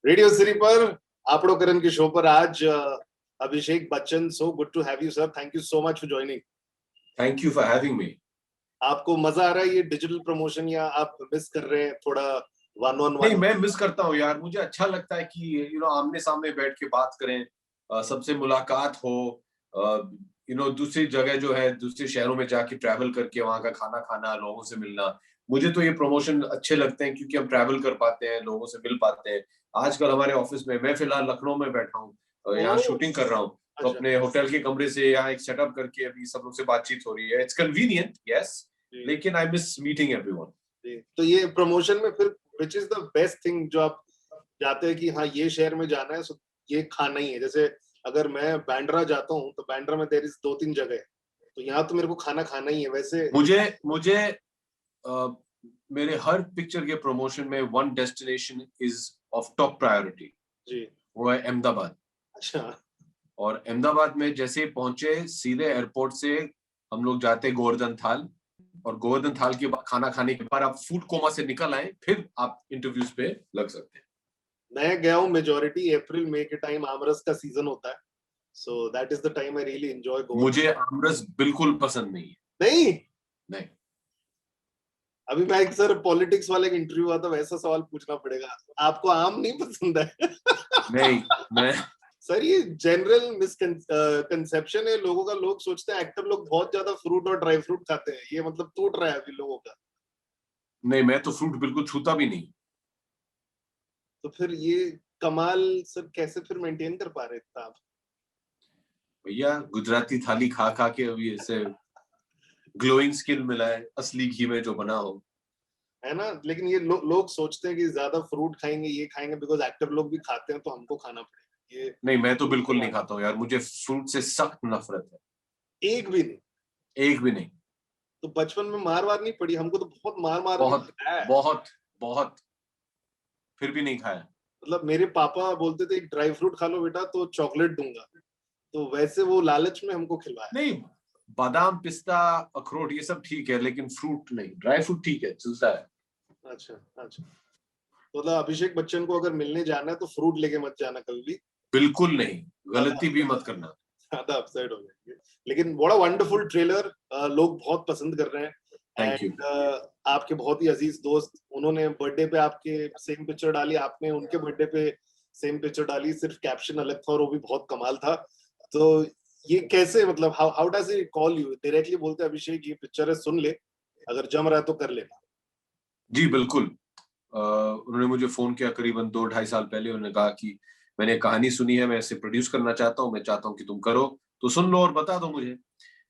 Radio city पर आपड़ो करण के show पर आज Abhishek Bachchan, so good to have you sir, thank you so much for joining. Thank you for having me. आपको मजा आ रहा है ये डिजिटल प्रमोशन या आप मिस कर रहे हैं थोड़ा वन ऑन वन? नहीं, मैं मिस करता हूँ यार, मुझे अच्छा लगता है कि आमने सामने बैठ के बात करें, सबसे मुलाकात हो, दूसरी जगह जो है, दूसरे शहरों में जाके ट्रैवल करके वहां का खाना खाना, लोगों से मिलना। मुझे तो ये प्रमोशन अच्छे लगते हैं क्योंकि हम ट्रैवल कर पाते हैं, लोगों से मिल पाते हैं। आजकल हमारे ऑफिस में, मैं फिलहाल लखनऊ में बैठा हूँ, यहाँ ओह, शूटिंग कर रहा हूँ, तो अच्छा अपने होटल के कमरे से यहाँ एक सेटअप करके अभी सब लोग से बातचीत हो रही है। इट्स कन्वीनियंट, यस, जी, लेकिन आई मिस मीटिंग एवरीवन। जी। तो ये प्रमोशन में फिर which is the best thing जो आप जाते हैं कि हाँ ये शहर में जाना है, सो ये खाना ही है? जैसे अगर मैं बैंड्रा जाता हूँ तो बैंड्रा में देर इज दो तीन जगह है, तो यहाँ तो मेरे को खाना खाना ही है वैसे। मुझे मुझे अ, मेरे हर पिक्चर के प्रमोशन में one destination is of top priority, जी, वो है अहमदाबाद। अच्छा, और अहमदाबाद में जैसे पहुंचे, सीधे एयरपोर्ट से हम लोग जाते गोवर्धन थाल, और गोवर्धन थाल के बाद खाना खाने के बाद आप फूड कोमा से निकल आए, फिर आप इंटरव्यूज पे लग सकते हैं। मैं गया हूँ मेजोरिटी अप्रैल मई के टाइम, आमरस का सीजन होता है, so that is the time I really enjoy Goa. मुझे आमरस बिल्कुल पसंद नहीं है। नहीं, नहीं। अभी मैं एक सर पॉलिटिक्स वाले का इंटरव्यू हुआ था, वैसा सवाल पूछना पड़ेगा, आपको आम नहीं पसंद है? नहीं, मैं सर ये जनरल मिसकंसेप्शन है लोगों का, लोग सोचते हैं एक्टर लोग बहुत ज्यादा फ्रूट और ड्राई फ्रूट खाते हैं, ये मतलब टूट रहा है अभी लोगों का। नहीं, मैं तो फ्रूट बिल्कुल छूता भी नहीं। तो फिर ये कमाल सर कैसे फिर मेंटेन कर पा रहे थे आप? भैया, गुजराती थाली खा खा के अभी ऐसे ग्लोइंग स्किन मिला है, असली घी में जो बना हो। है ना, लेकिन ये लोग सोचते हैं कि ज्यादा फ्रूट खाएंगे ये खाएंगे बिकॉज एक्टर लोग भी खाते हैं तो हमको खाना पड़ेगा ये। नहीं, मैं तो बिल्कुल नहीं खाता हूँ यार, मुझे फ्रूट से सख्त नफरत है। एक भी नहीं? एक भी नहीं। तो बचपन में मार वार नहीं पड़ी? हमको तो बहुत मार मार के बहुत खिलाया है। बहुत बहुत, फिर भी नहीं खाया। मतलब मेरे पापा बोलते थे एक ड्राई फ्रूट खा लो बेटा तो चॉकलेट दूंगा, तो वैसे वो लालच में हमको खिलवाया। नहीं, बादाम, पिस्ता, अखरोट ये सब ठीक है, लेकिन फ्रूट नहीं। ड्राई फ्रूट ठीक है, चलता है। अच्छा, अच्छा। तो मतलब अभिषेक बच्चन को अगर मिलने जाना है तो फ्रूट लेके मत जाना कभी भी, बिल्कुल नहीं, ज्यादा गलती भी मत करना। ज्यादा अपसेट हो जाएंगे। लेकिन बड़ा वंडरफुल ट्रेलर, लोग बहुत पसंद कर रहे हैं। Thank you. एंड आपके बहुत ही अजीज दोस्त, उन्होंने बर्थडे पे आपके सेम पिक्चर डाली, आपने उनके बर्थडे पे सेम पिक्चर डाली, सिर्फ कैप्शन अलग था और वो भी बहुत कमाल था। तो ये कैसे, मतलब how how does he call you directly? बोलते हैं अभिषेक ये पिक्चर है सुन ले, अगर जम रहा है तो कर लेना? जी बिल्कुल। उन्होंने मुझे फोन किया करीबन 2-2.5 साल पहले। उन्होंने कहा कि मैंने कहानी सुनी है, मैं इसे प्रोड्यूस करना चाहता हूँ, मैं चाहता हूँ कि तुम करो, तो सुन लो और बता दो मुझे।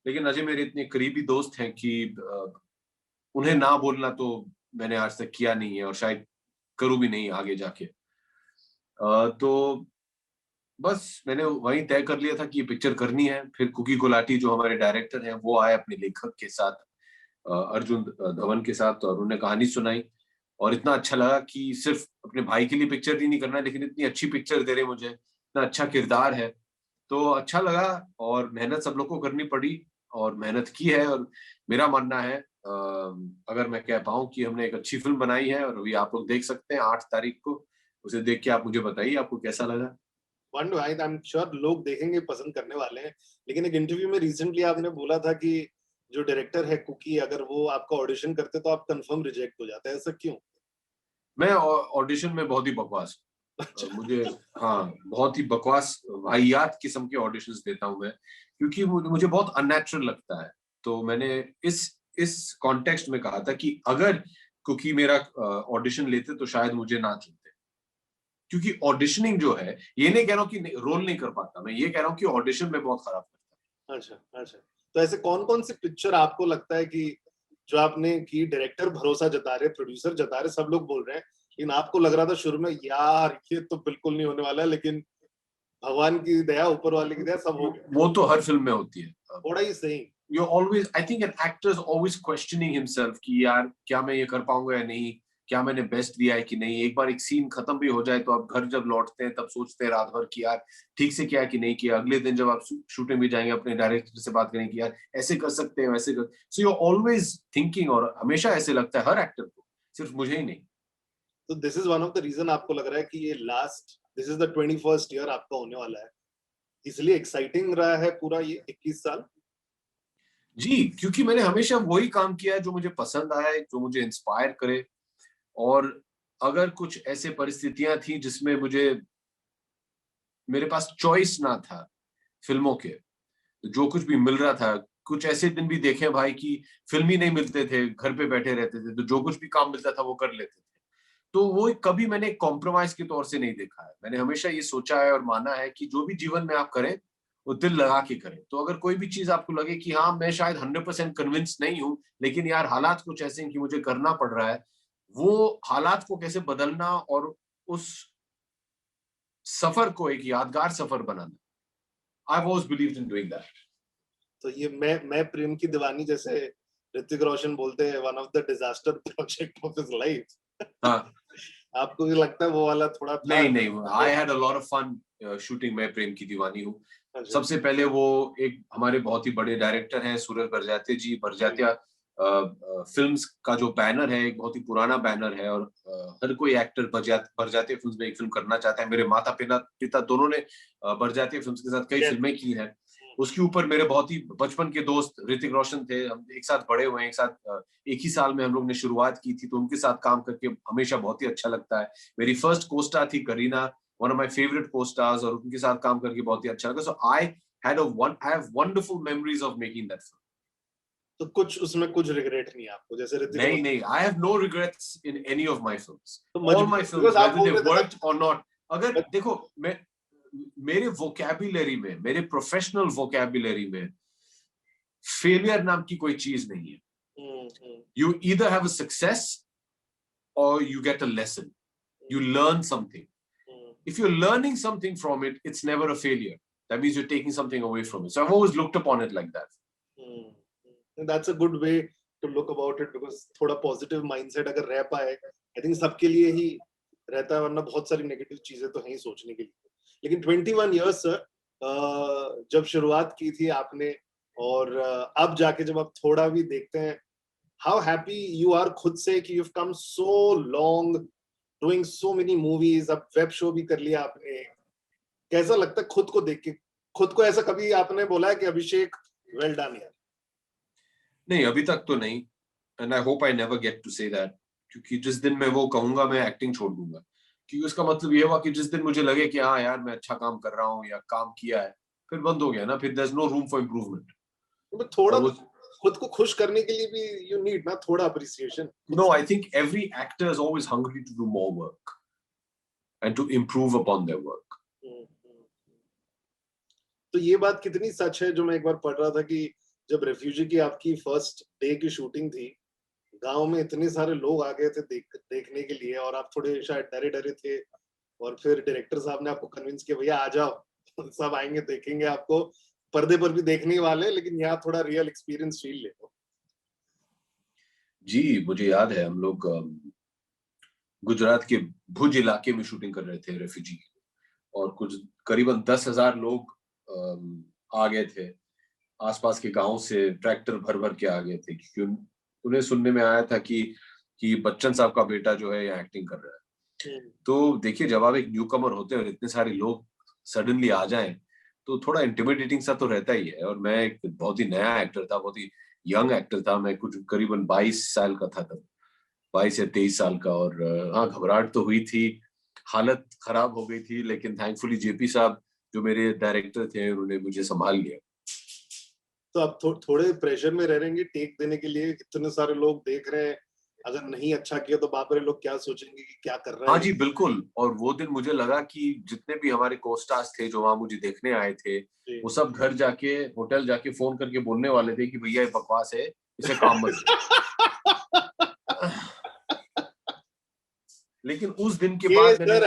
लेकिन अजय मेरे इतने करीबी दोस्त हैं कि उन्हें ना बोलना तो मैंने आज तक किया नहीं है, और शायद करूँ भी नहीं आगे जाके। तो बस मैंने वहीं तय कर लिया था कि ये पिक्चर करनी है। फिर कुकी गुलाटी जो हमारे डायरेक्टर हैं, वो आए अपने लेखक के साथ, अर्जुन धवन के साथ, और उन्हें कहानी सुनाई। और इतना अच्छा लगा कि सिर्फ अपने भाई के लिए पिक्चर ही नहीं करना है, लेकिन इतनी अच्छी पिक्चर दे रहे मुझे, इतना अच्छा किरदार है, तो अच्छा लगा। और मेहनत सब लोग को करनी पड़ी, और मेहनत की है। और मेरा मानना है, अगर मैं कह पाऊँ कि हमने एक अच्छी फिल्म बनाई है, और अभी आप लोग देख सकते हैं 8 तारीख को। उसे देख के आप मुझे बताइए आपको कैसा लगा। वन आई एम श्योर लोग देखेंगे, पसंद करने वाले हैं। लेकिन एक इंटरव्यू में रिसेंटली आपने बोला था कि जो डायरेक्टर है कुकी, अगर वो आपका ऑडिशन करते तो आप कंफर्म रिजेक्ट हो जाते हैं, ऐसा क्यों? मैं ऑडिशन में बहुत ही बकवास अच्छा, मुझे हाँ, बहुत ही बकवास वाहियात किस्म के ऑडिशंस देता हूँ मैं, क्योंकि मुझे बहुत अननेचुरल लगता है। तो मैंने इस कॉन्टेक्स्ट में कहा था कि अगर कुकी मेरा ऑडिशन लेते तो शायद मुझे ना चुनते, क्योंकि ऑडिशनिंग जो है, ये नहीं कह रहा हूँ कि रोल नहीं कर पाता, मैं ये कह रहा हूँ कि ऑडिशन में बहुत खराब करता। अच्छा, अच्छा। तो ऐसे कौन कौन सी पिक्चर आपको लगता है कि जो आपने की, डायरेक्टर भरोसा जता रहे, प्रोड्यूसर जता रहे, सब लोग बोल रहे हैं, लेकिन आपको लग रहा था शुरू में यार ये तो बिल्कुल नहीं होने वाला है, लेकिन भगवान की दया, ऊपर वाले की दया, सब हो गया? वो तो हर फिल्म में होती है। थोड़ा ही सही। You always, I think an actor is always questioning himself कि यार क्या मैं ये कर पाऊंगा या नहीं, क्या मैंने बेस्ट दिया है कि नहीं। एक बार एक सीन खत्म भी हो जाए तो आप घर जब लौटते हैं तब सोचते हैं रात भर कि यार ठीक से किया कि नहीं किया। अगले दिन जब आप शूटिंग भी जाएंगे, अपने डायरेक्टर से बात करेंगे कि यार ऐसे कर सकते हैं, वैसे कर। सो यू ऑलवेज थिंकिंग, और हमेशा ऐसे लगता है हर एक्टर को, सिर्फ मुझे ही नहीं। तो this is one of the reason आपको लग रहा है कि ये this is the 21st year आपका होने वाला है, इसलिए एक्साइटिंग रहा है पूरा ये 21 साल? जी, क्योंकि मैंने हमेशा वही काम किया है जो मुझे पसंद आए, जो मुझे इंस्पायर करे। और अगर कुछ ऐसे परिस्थितियां थी जिसमें मेरे पास चॉइस ना था फिल्मों के, तो जो कुछ भी मिल रहा था, कुछ ऐसे दिन भी देखे भाई कि फिल्म ही नहीं मिलते थे, घर पे बैठे रहते थे, तो जो कुछ भी काम मिलता था वो कर लेते थे। तो वो कभी मैंने कॉम्प्रोमाइज के तौर से नहीं देखा है। मैंने हमेशा ये सोचा है और माना है कि जो भी जीवन में आप करें वो दिल लगा के करें। तो अगर कोई भी चीज आपको लगे कि हाँ मैं शायद 100% कन्विंस नहीं हूं, लेकिन यार हालात कुछ ऐसे हैं कि मुझे करना पड़ रहा है, वो हालात को कैसे बदलना और उस सफर को एक यादगार सफर बनाना, I always believed in doing that. तो ये मैं प्रेम की दीवानी, जैसे ऋतिक रोशन बोलते हैं, one of the disaster project of his life. हाँ, आपको भी लगता है वो वाला थोड़ा था? नहीं नहीं, I had a lot of fun shooting. मैं प्रेम की दीवानी हूँ। हाँ जी। सबसे पहले वो एक हमारे बहुत ही बड़े डायरेक्टर हैं सूरज बरजाते जी, बरजातिया फिल्म्स का जो बैनर है एक बहुत ही पुराना बैनर है, और हर कोई एक्टर बरजातिया फिल्म्स में एक फिल्म करना चाहता है। मेरे माता पिता दोनों ने बरजातिया फिल्म्स के साथ कई फिल्में की हैं। उसके ऊपर मेरे बहुत ही बचपन के दोस्त ऋतिक रोशन थे, हम एक साथ बड़े हुए हैं, एक ही साल में हम लोग ने शुरुआत की थी, तो उनके साथ काम करके हमेशा बहुत ही अच्छा लगता है। मेरी फर्स्ट को स्टार थी Kareena, one of my favourite co-stars, और उनके साथ काम करके बहुत ही अच्छा लगा। So I have wonderful memories of making that film. तो कुछ उसमें कुछ रिग्रेट नहीं है आपको, जैसे ऋतिक नहीं रोशन? नहीं, I have no regrets in any of my films, तो ऑल माय मजबूर, फिल्म्स बिकॉज आप वेदर बोल दे रहे थे वर्कड और नॉट। अगर ना। देखो, मैं मेरे वोकैबुलरी में, मेरे प्रोफेशनल वोकैबुलरी में फेलियर नाम की कोई चीज नहीं है। हम्म। You either have a success or you get a lesson. You learn something. If you're learning something from it, it's never a failure. That means you're taking something away from it. So I've always looked upon it like that. That's a good way to look about it, because थोड़ा positive mindset अगर रह पाए, I think सबके लिए ही रहता है, वरना बहुत सारी नेगेटिव चीजें तो हैं ही सोचने के लिए। लेकिन 21 इयर्स सर, जब शुरुआत की थी आपने, और अब जाके जब आप थोड़ा भी देखते हैं, हाउ हैप्पी यू आर खुद से कि you have come so long doing so many movies, अब वेब शो भी कर लिया आपने। कैसा लगता है खुद को देख के? खुद को ऐसा कभी आपने बोला है कि अभिषेक वेल डन यार? नहीं, अभी तक तो नहीं, and I hope I never get to say that, क्योंकि जिस दिन मैं वो कहूंगा मैं एक्टिंग छोड़ दूंगा, क्योंकि उसका मतलब ये हुआ कि जिस दिन मुझे लगे कि हाँ यार मैं अच्छा काम कर रहा हूँ या काम किया है, फिर बंद हो गया ना, फिर there is no room for improvement. तो थोड़ा और वो, खुद को खुश करने के लिए भी यू नीड ना थोड़ा appreciation. No, I think every actor is always hungry to do more work and to improve upon their work. तो ये बात कितनी सच है, जो मैं एक बार पढ़ रहा था कि जब रेफ्यूजी की आपकी फर्स्ट डे की शूटिंग थी, गांव में इतने सारे लोग आ गए थे देखने के लिए, और आप थोड़े शायद डरे डरे थे, और फिर डायरेक्टर साहब ने आपको कन्विंस किया, भैया आ जाओ, सब आएंगे देखेंगे आपको, पर्दे पर भी देखने वाले, लेकिन यहाँ थोड़ा रियल एक्सपीरियंस फील ले लो। जी, मुझे याद है हम लोग गुजरात के भुज इलाके में शूटिंग कर रहे थे रेफ्यूजी की, और कुछ करीबन 10,000 लोग आ गए थे आसपास के गांव से, ट्रैक्टर भर भर के आ गए थे, क्योंकि उन्हें सुनने में आया था कि बच्चन साहब का बेटा जो है यहाँ एक्टिंग कर रहा है। तो देखिए, जब आप एक न्यू कमर होते हैं और इतने सारे लोग सडनली आ जाएं, तो थोड़ा इंटिमिडेटिंग सा तो रहता ही है। और मैं एक बहुत ही नया एक्टर था, बहुत ही यंग एक्टर था, मैं कुछ करीबन 22 साल का था तब, 22 या 23 साल का। और हाँ, घबराहट तो हुई थी, हालत खराब हो गई थी, लेकिन थैंकफुली जेपी साहब जो मेरे डायरेक्टर थे उन्होंने मुझे संभाल लिया। तो आप थोड़े प्रेशर में रह रहेंगे टेक देने के लिए, इतने सारे लोग देख रहे हैं, अगर नहीं अच्छा किया तो बाप रे लोग क्या सोचेंगे कि क्या कर रहा हाँ है। जी, बिल्कुल। और वो दिन मुझे लगा कि जितने भी हमारे कोस्टार्स थे जो वहां मुझे देखने आए थे, वो सब घर जाके, होटल जाके फोन करके बोलने वाले थे कि भैया ये बकवास है, इसे काम मत दो। लेकिन उस दिन के ये बाद सर मैंने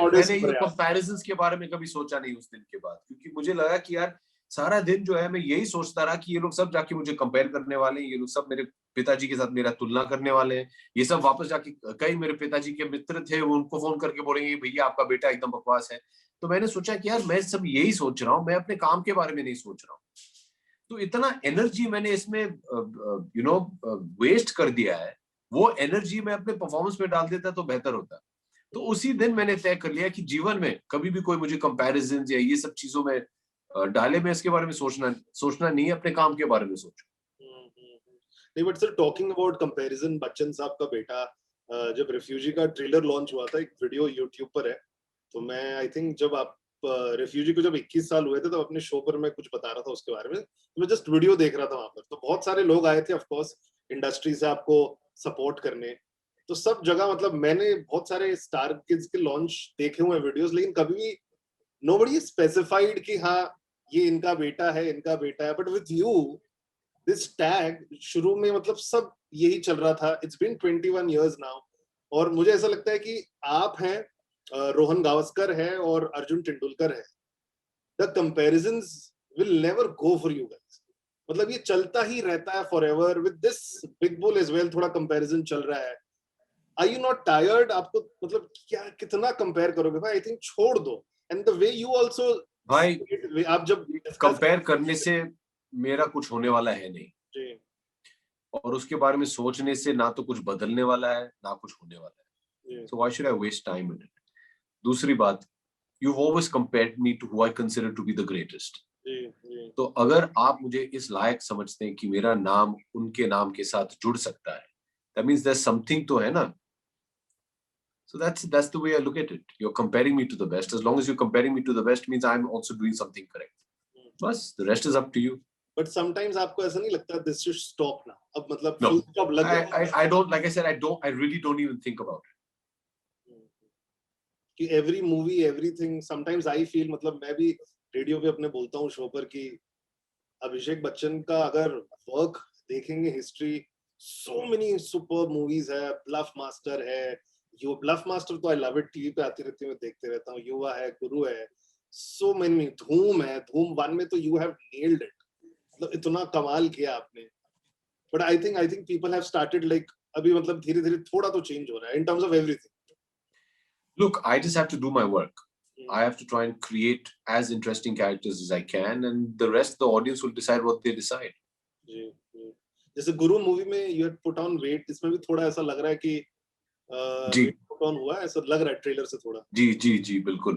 मॉडेस्ट मैंने ये प्रयास। कंपैरिजंस के बारे में कभी सोचा नहीं उस दिन के बाद, क्योंकि मुझे लगा कि यार सारा दिन जो है मैं यही सोचता रहा कि ये लोग सब जाके मुझे कंपेयर करने वाले हैं, ये लोग सब मेरे पिताजी के साथ मेरा तुलना करने वाले हैं, ये सब वापस जाके कई मेरे पिताजी के मित्र थे वो उनको फोन करके बोलेंगे भैया आपका बेटा एकदम बकवास है। तो मैंने सोचा कि यार मैं सब यही सोच रहा हूँ, मैं अपने काम के बारे में नहीं सोच रहा हूँ। तो इतना एनर्जी मैंने इसमें वेस्ट कर दिया है, वो एनर्जी मैं अपने परफॉर्मेंस में डाल देता तो बेहतर होता। तो उसी दिन मैंने तय कर लिया कि जीवन में कभी भी कोई मुझे कंपैरिजन या ये सब चीजों में डाले, मैं इसके बारे में सोचना नहीं है, अपने काम के बारे में सोचूं। नहीं, but sir talking about comparison, Bachchan साहब का बेटा जब रिफ्यूजी का ट्रेलर लॉन्च हुआ था, एक वीडियो यूट्यूब पर है, तो मैं आई थिंक जब आप रिफ्यूजी को जब 21 साल हुए थे तब अपने शो पर मैं कुछ बता रहा था उसके बारे में, तो मैं जस्ट वीडियो देख रहा था वहां पर, तो बहुत सारे लोग आए थे ऑफ कोर्स इंडस्ट्री से आपको सपोर्ट करने, तो सब जगह मतलब मैंने बहुत सारे स्टार किड्स के लॉन्च देखे हुए वीडियोस, लेकिन कभी भी नोबडी स्पेसिफाइड कि हाँ ये इनका बेटा है, इनका बेटा है, but with you this tag शुरू में मतलब सब यही चल रहा था। इट्स बीन 21 years नाउ, और मुझे ऐसा लगता है कि आप हैं, रोहन गावस्कर है और अर्जुन तेंदुलकर है, the comparisons will never go for you guys, मतलब ये चलता ही रहता है forever. With this big bull as well थोड़ा कंपैरिजन चल रहा है, आर यू नॉट टायर्ड? आपको मतलब क्या कितना कंपेयर करोगे भाई? आई थिंक छोड़ दो। And the way you also भाई आप जब कंपेयर करने से मेरा कुछ होने वाला है नहीं, जी, और उसके बारे में सोचने से ना तो कुछ बदलने वाला है ना कुछ होने वाला है, so why should I waste time in it. दूसरी बात, you always compared me to who I consider to be the greatest, तो अगर आप मुझे इस लायक समझते हैं कि मेरा नाम उनके नाम के साथ जुड़ सकता है, दैट मींस देयर समथिंग तो है ना। So that's the way I look at it. You're comparing me to the best. As long as you're comparing me to the best, means I'm also doing something correct. Bas, the rest is up to you. But sometimes आपको ऐसा नहीं लगता this should stop ना, अब मतलब No, full stop लग गया? I don't, like I said, I really don't even think about it. कि every movie everything, sometimes I feel, मतलब मैं भी रेडियो पे अपने बोलता हूँ शो पर कि अभिषेक बच्चन का अगर वर्क देखेंगे history, so many super movies है, ब्लफ मास्टर है, यू ब्लफ मास्टर तो आई लव इट, टीवी पे आती रहती है, मैं देखते रहता हूँ, युवा है, गुरु है, सो मेनी, धूम है, धूम 1 में तो यू हैव नेल्ड इट, मतलब इतना कमाल किया आपने। But I think people have started like अभी मतलब धीरे धीरे थोड़ा तो चेंज हो रहा है in terms of everything. Look, I just have to do my work. I have to try and create as interesting characters as I can, and the rest the audience will decide what they decide. जी, जैसे Guru movie में you had put on weight, इसमें भी थोड़ा ऐसा लग रहा है कि जी पुट ऑन हुआ है, ऐसा लग रहा है ट्रेलर से थोड़ा। जी बिल्कुल,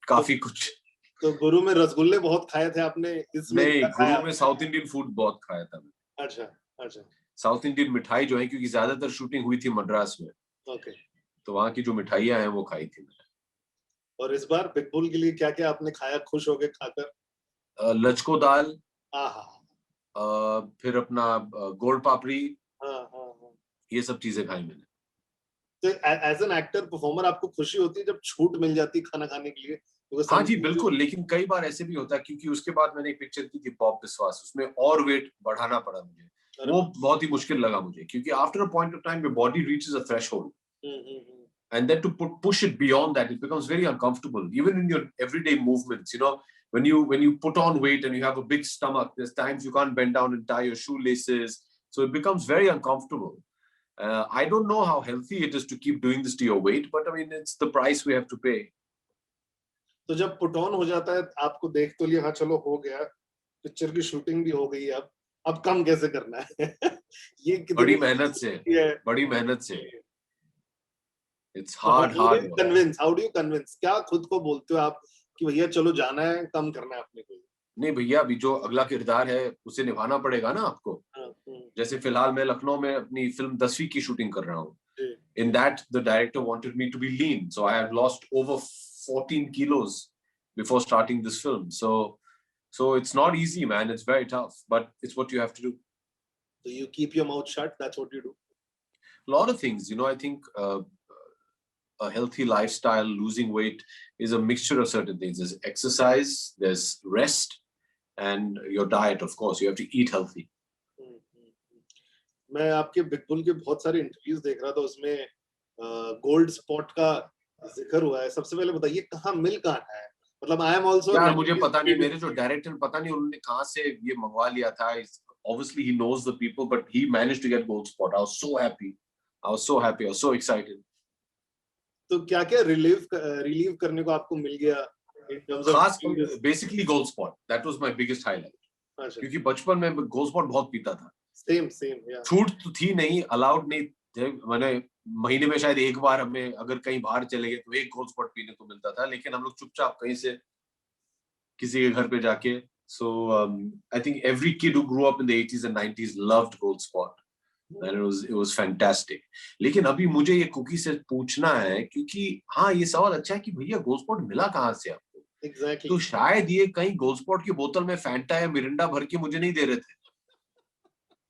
काफी कुछ। तो गुरु में रसगुल्ले बहुत खाए थे आपने, इसमें नहीं, क्या खाया गुरु आपने? में साउथ इंडियन फूड बहुत खाया था मैंने। अच्छा, अच्छा, साउथ इंडियन मिठाई जो है, क्योंकि ज्यादातर शूटिंग हुई थी मद्रास में, ओके। तो वहाँ की जो मिठाइयाँ हैं वो खाई थी मैंने। और इस बार बिग बुल के लिए क्या क्या आपने खाया खुश होके खाकर? लचको दाल, आहा, फिर अपना गोल पापड़ी, हाँ हाँ हाँ। ये सब चीजें खाई मैंने। तो एज एन एक्टर परफॉर्मर आपको खुशी होती है जब छूट मिल जाती है खाना खाने के लिए? हाँ जी बिल्कुल, लेकिन कई बार ऐसे भी होता है, क्योंकि उसके बाद मैंने एक पिक्चर की थी पॉप विश्वास, उसमें और वेट बढ़ाना पड़ा मुझे, वो बहुत ही मुश्किल लगा मुझे, क्योंकि after a point of time your body reaches a threshold, and then to push it beyond that, it becomes very uncomfortable, even in your everyday movements, you know, when you put on weight and you have a big stomach, there's times you can't bend down and tie your shoelaces, so it becomes very uncomfortable. I don't know how healthy it is to keep doing this to your weight, but I mean it's the price we have to pay. तो जब put on हो जाता है, आपको देख तो लिया, हाँ चलो हो गया, पिक्चर की शूटिंग भी हो गई है, अब कम कैसे करना है? ये बड़ी मेहनत से, बड़ी मेहनत से, it's hard convince, how do you convince, क्या खुद को बोलते हो आप कि भैया चलो जाना है, कम करना है अपने को? नहीं भैया, अभी जो अगला किरदार है उसे निभाना पड़ेगा ना आपको। जैसे फिलहाल मैं लखनऊ में अपनी फिल्म 10वीं की शूटिंग कर रहा हूँ। In that, the director wanted me to be lean, so I had lost over 14 kilos before starting this film. So it's not easy, man. It's very tough, but it's what you have to do. So you keep your mouth shut. That's what you do. A lot of things, you know. I think a healthy lifestyle, losing weight, is a mixture of certain things. There's exercise, there's rest, and your diet. Of course, you have to eat healthy. मैं आपके big bull के बहुत सारे interviews देख रहा था, उसमें gold spot का जिक्र हुआ है। सबसे पहले बताइए कहाँ मिल कहाँ है? मतलब आई एम आल्सो, यार मुझे पता नहीं, मेरे जो डायरेक्टर पता नहीं उन्होंने कहाँ से ये मंगवा लिया था। Obviously he knows the people, but he managed to get gold spot. I was so happy. I was so happy. I was so excited. तो क्या-क्या रिलीव करने को आपको मिल गया in terms of खास basically gold spot. That was my biggest highlight. क्योंकि बचपन में गोल्ड स्पॉट बहुत पीता था। सेम या छूट तो थी नहीं, अलाउड नहीं मैंने महीने में शायद एक बार हमें अगर कहीं बाहर चले गए तो एक गोल्ड स्पॉट पीने को मिलता था, लेकिन हम लोग चुपचाप कहीं से किसी के घर पे जाके. So I think every kid who grew up in the 80s and 90s loved Gold Spot, and it was fantastic. लेकिन अभी मुझे ये कुकी से पूछना है, क्योंकि हाँ ये सवाल अच्छा है कि भैया गोल्ड स्पॉट मिला कहाँ से आपको? Exactly. तो शायद ये कहीं गोल्ड स्पॉट की बोतल में फैंटा या मिरिंडा भर के मुझे नहीं दे रहे थे.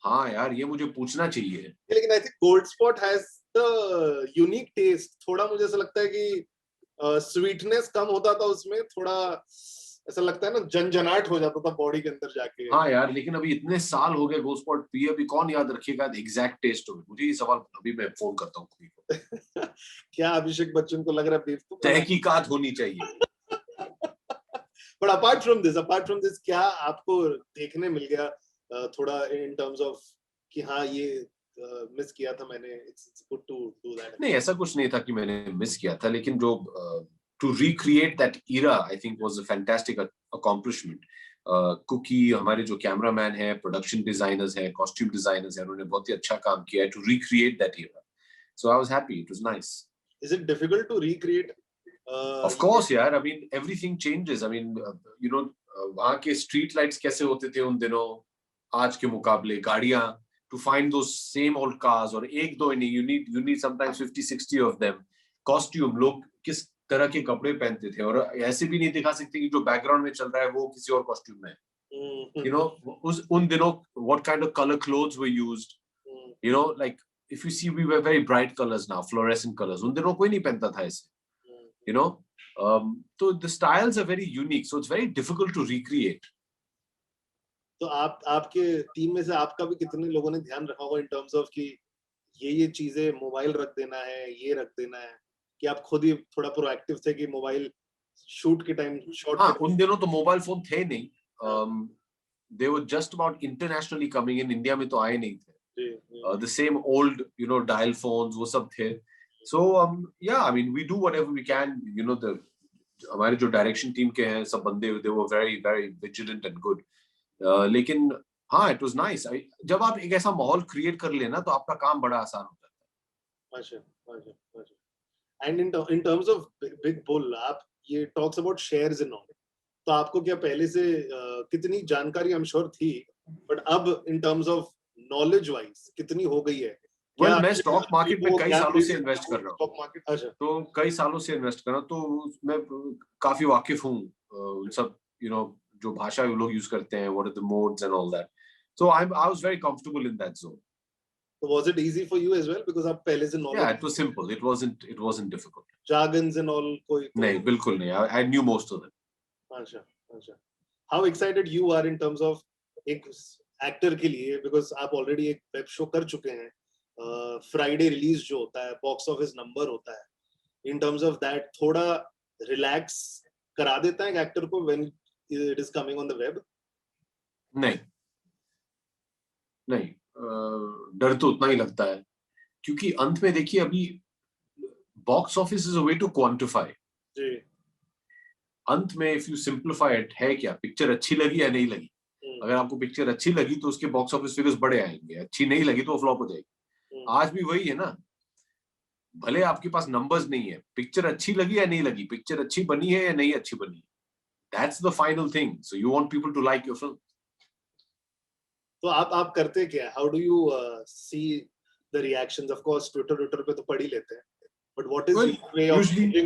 हाँ यार, ये मुझे पूछना चाहिए. लेकिन I think Gold Spot has the unique taste. थोड़ा मुझे ऐसा लगता है कि स्वीटनेस कम होता था उसमें, थोड़ा ऐसा लगता है ना झंझनाहट हो जाता था बॉडी के अंदर जाके. हाँ यार, लेकिन अभी इतने साल हो गए गोल्ड स्पॉट पिए, अभी कौन याद रखेगा एग्जैक्ट टेस्ट हो. मुझे ये सवाल अभी मैं फोन करता हूँ कोई को. क्या अभिषेक बच्चन को लग रहा है बेवकूफ? तहकीकात होनी चाहिए. बट अपार्ट फ्रॉम दिस क्या आपको देखने मिल गया थोड़ा इन टर्म्स ऑफ कि हाँ ये मिस किया था मैंने, it's good to do that? नहीं, ऐसा कुछ नहीं था कि मैंने मिस किया था, लेकिन जो to recreate that era I think was a fantastic accomplishment. Cookie, हमारे जो कैमरामैन है, प्रोडक्शन डिजाइनर्स है, कॉस्ट्यूम डिजाइनर्स है, उन्होंने बहुत ही अच्छा काम किया है to recreate that era. So I was happy, it was nice. Is it difficult to recreate? Of course यार, I mean everything changes. I mean you know, वहां के स्ट्रीट लाइट्स कैसे होते थे उन दिनों आज के मुकाबले, गाड़ियां, to find those same old cars, और एक दो नहीं, you need sometimes 50-60 of them. Costume, लोग किस तरह के कपड़े पहनते थे, और ऐसे भी नहीं दिखा सकते कि जो बैकग्राउंड में चल रहा है वो किसी और कॉस्ट्यूम में है. You know, उन दिनों what kind of color clothes were used. You know, like if you see, we wear very bright colors now, fluorescent colors. उन दिनों कोई नहीं पहनता था ऐसे. You know, so the styles are very unique, so it's very difficult to recreate. तो आपके team में से आपका भी कितने लोगों ने ध्यान रखा होगा इन टर्म्स ऑफ कि ये चीजें, मोबाइल रख देना है, ये रख देना है, कि आप खुद ही थोड़ा प्रोएक्टिव थे कि मोबाइल शूट के टाइम शॉट? हाँ, उन दिनों तो मोबाइल फोन थे नहीं. they were just about internationally coming in. India में तो आए नहीं थे. The same old, you know, dial phones, वो सब थे. So yeah, I mean we do whatever we can. You know, हमारे जो डायरेक्शन टीम के हैं सब बंदे, they were very very vigilant and good. लेकिन हाँ, it was nice. जब आप एक ऐसा माहौल क्रिएट कर लेना तो आपका काम बड़ा आसान हो जाता है. अच्छा. And in terms of Big Bull, आप ये talks about shares and all, तो आपको क्या पहले से कितनी जानकारी I'm sure थी, but अब in terms of knowledge wise कितनी हो गई है? Well, मैं स्टॉक मार्केट में कई सालों से इन्वेस्ट कर रहा हूँ. स्टॉक मार्केट, अच्छा. तो कई सालों से इन्वेस्ट कर रहा हूँ, तो मैं काफी वाकिफ हूँ उन सब, you know, जो भाषा लोग यूज करते हैं, what are the modes and all that. So I was very comfortable in that zone. So was it easy for you as well because आप पहले से knowledge? Yeah, it was simple. It wasn't difficult. Jargons and all कोई? नहीं, बिल्कुल नहीं. I knew most of them. अच्छा. How excited you are in terms of एक actor के लिए, because आप ऑलरेडी एक वेब शो कर चुके हैं, फ्राइडे रिलीज जो होता है, बॉक्स ऑफिस नंबर होता है, इन टर्म्स ऑफ दैट थोड़ा रिलैक्स करा देता है एक्टर को when it is coming on the web? नहीं, डर तो उतना ही लगता है, क्योंकि अंत में देखिए अभी box office is a way to quantify. जी. अंत में इफ यू सिंप्लीफाई इट, है क्या, पिक्चर अच्छी लगी या नहीं लगी. अगर आपको पिक्चर अच्छी लगी तो उसके बॉक्स ऑफिस फिगर्स बड़े आएंगे, अच्छी नहीं लगी तो फ्लॉप हो जाएगी. आज भी वही है ना, भले आपके पास नंबर्स नहीं है, पिक्चर अच्छी लगी या नहीं लगी, पिक्चर अच्छी बनी है या नहीं अच्छी बनी, that's the final thing. So you want people to like your film. तो आप करते क्या? How do you see the reactions? Of course Twitter पे तो पढ़ ही लेते हैं, but what is the way of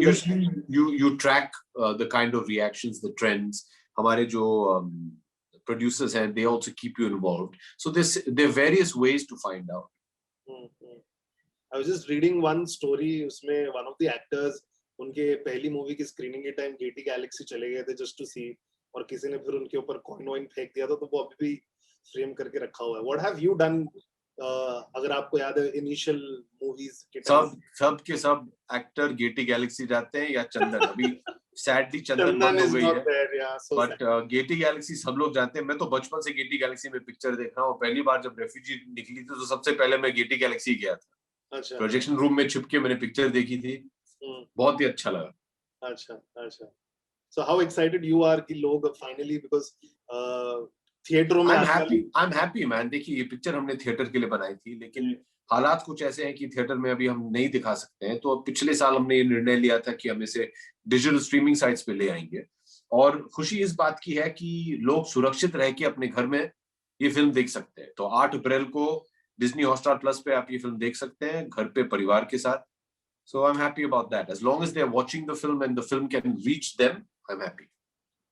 usually you track the kind of reactions, the trends. हमारे जो producers हैं, they also keep you involved, so there are various ways to find out. I was just reading one story, उसमें one of the actors, उनके पहली movie की screening के time Getty Galaxy चले गए थे just to see, और किसी ने फिर उनके ऊपर कॉइन वॉइन फेंक दिया था, तो वो अभी भी फ्रेम करके रखा हुआ है. What have you done? अगर आपको याद है इनिशियल मूवीज के सब के सब एक्टर गेटी गैलेक्सी जाते हैं या चंदन. अभी सैडली चंदन बंद हो गई है, बट गेटी गैलेक्सी सब लोग जाते हैं. मैं तो बचपन से गेटी गैलेक्सी में पिक्चर देख रहा हूँ. पहली बार जब रेफ्यूजी निकली थी तो सबसे पहले मैं गेटी गैलेक्सी गया था. अच्छा. प्रोजेक्शन रूम में छिप के मैंने पिक्चर देखी थी, बहुत ही अच्छा लगा. अच्छा. So how excited you are कि लोग finally, because थिएटरों में I'm happy man. देखिए ये पिक्चर हमने थिएटर के लिए बनाई थी, लेकिन हालात कुछ ऐसे हैं कि थिएटर में अभी हम नहीं दिखा सकते हैं, तो पिछले साल हमने ये निर्णय लिया था कि हम इसे डिजिटल स्ट्रीमिंग साइट्स पे ले आएंगे। और खुशी इस बात की है कि लोग सुरक्षित रह के अपने घर में ये फिल्म देख सकते हैं। तो 8 अप्रैल को डिज्नी हॉटस्टार प्लस पे आप ये फिल्म देख सकते हैं घर पे परिवार के साथ। So I'm happy about that. As long as they're watching the film and the film can reach them, I'm happy.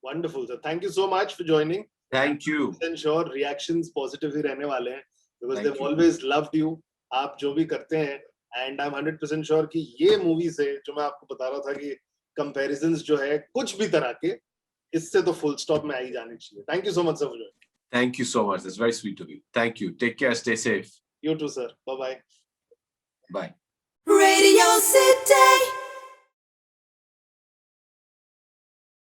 Wonderful, sir. Thank you so much for joining. Thank you. I'm sure reactions positive ही रहने वाले हैं because Thank they've you. always loved you. आप जो भी करते हैं, and I'm 100% sure कि ये मूवी से जो मैं आपको बता रहा था कि comparisons जो है कुछ भी तरह के, इससे तो full stop में आई जानी चाहिए. Thank you so much, sir, for joining. Thank you so much. That's very sweet of you. Thank you. Take care. Stay safe. You too, sir. Bye bye. Bye. Radio City.